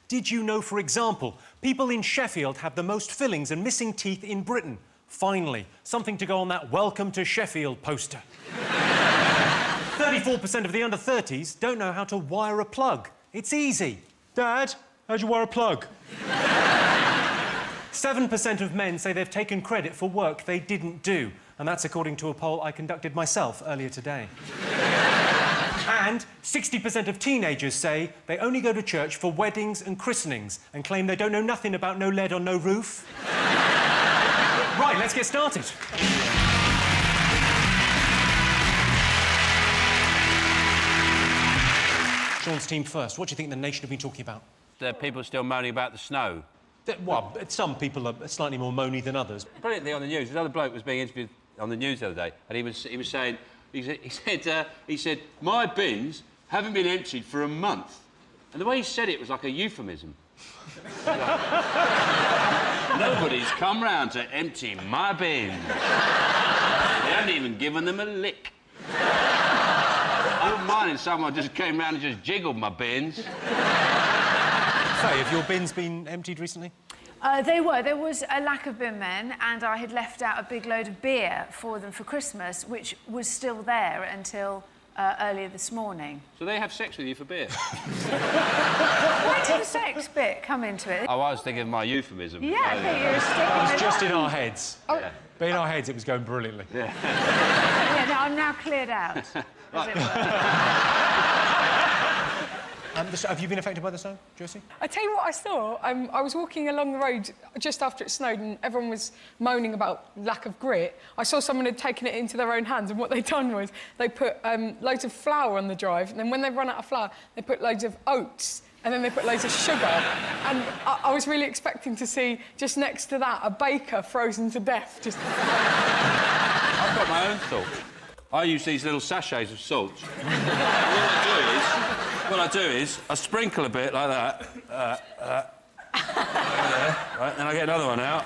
Did you know, for example, people in Sheffield have the most fillings and missing teeth in Britain? Finally, something to go on that Welcome to Sheffield poster. 34% of the under-30s don't know how to wire a plug. It's easy. Dad, how'd you wire a plug? 7% of men say they've taken credit for work they didn't do, and that's according to a poll I conducted myself earlier today. And 60% of teenagers say they only go to church for weddings and christenings and claim they don't know nothing about no lead on no roof. Right, let's get started. Sean's team first. What do you think the nation have been talking about? There are people still moaning about the snow. Well, some people are slightly more moany than others. Brilliantly on the news, another bloke was being interviewed on the news the other day, and he was saying, he said, my bins haven't been emptied for a month. And the way he said it was like a euphemism. Nobody's come round to empty my bins. They haven't even given them a lick. I wouldn't mind if someone just came round and just jiggled my bins. Faye, have your bins been emptied recently? They were. There was a lack of bin men, and I had left out a big load of beer for them for Christmas, which was still there until earlier this morning. So they have sex with you for beer? Where did the sex bit come into it? Oh, I was thinking of my euphemism. Yeah, I think you were sticking It was it just on. in our heads. Oh. Yeah. But in our heads, it was going brilliantly. Yeah. Yeah, no, I'm now cleared out, as it were. Have you been affected by the snow, Josie? I tell you what I saw. I was walking along the road just after it snowed and everyone was moaning about lack of grit. I saw someone had taken it into their own hands, and what they'd done was they put loads of flour on the drive, and then when they run out of flour, they put loads of oats, and then they put loads of sugar. And I was really expecting to see, just next to that, a baker frozen to death. Just... I've got my own salt. I use these little sachets of salt. What I do is I sprinkle a bit like that. Right, then I get another one out.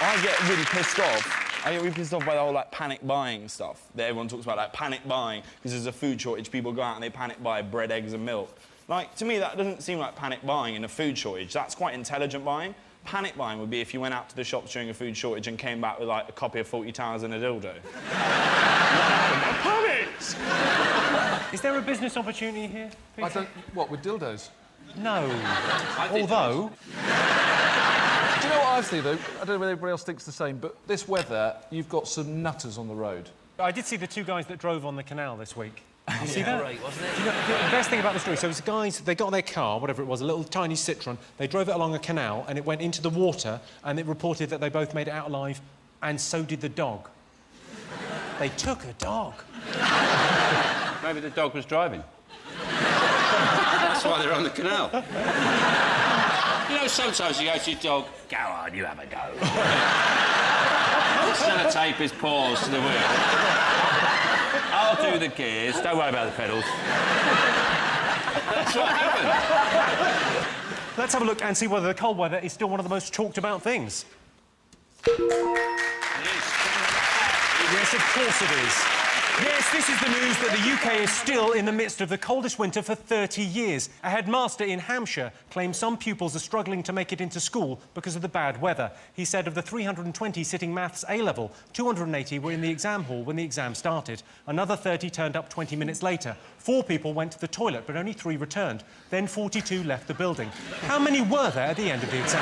I get really pissed off. I get really pissed off by the whole, like, panic buying stuff that everyone talks about, like, panic buying, because there's a food shortage, people go out and they panic buy bread, eggs and milk. Like, to me, that doesn't seem like panic buying in a food shortage. That's quite intelligent buying. Panic buying would be if you went out to the shops during a food shortage and came back with, like, a copy of 40 Towers and a dildo. I panicked! Is there a business opportunity here, Peter? I don't... What, with dildos? No. Although... Do you know what I see, though? I don't know whether everybody else thinks the same, but this weather, you've got some nutters on the road. I did see the two guys that drove on the canal this week. You see that? Great, wasn't it? You know, the best thing about the story, so it was guys, they got their car, whatever it was, a little tiny Citroen, they drove it along a canal and it went into the water and it reported that they both made it out alive, and so did the dog. They took a dog. Maybe the dog was driving. That's why they're on the canal. You know, sometimes you go to your dog, go on, you have a go. Sellotape his paws to the wheel. I'll do the gears, don't worry about the pedals. That's what happened. Let's have a look and see whether the cold weather is still one of the most talked about things. It is. Yes, of course it is. Yes, this is the news that the UK is still in the midst of the coldest winter for 30 years. A headmaster in Hampshire claims some pupils are struggling to make it into school because of the bad weather. He said of the 320 sitting maths A-level, 280 were in the exam hall when the exam started. Another 30 turned up 20 minutes later. 4 people went to the toilet, but only 3 returned. Then 42 left the building. How many were there at the end of the exam?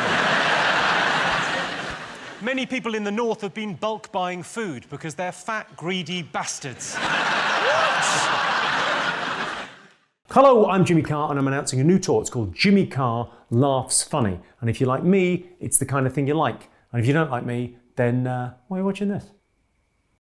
Many people in the north have been bulk buying food because they're fat, greedy bastards. Hello, I'm Jimmy Carr and I'm announcing a new tour. It's called Jimmy Carr Laughs Funny. And if you like me, it's the kind of thing you like. And if you don't like me, then why are you watching this?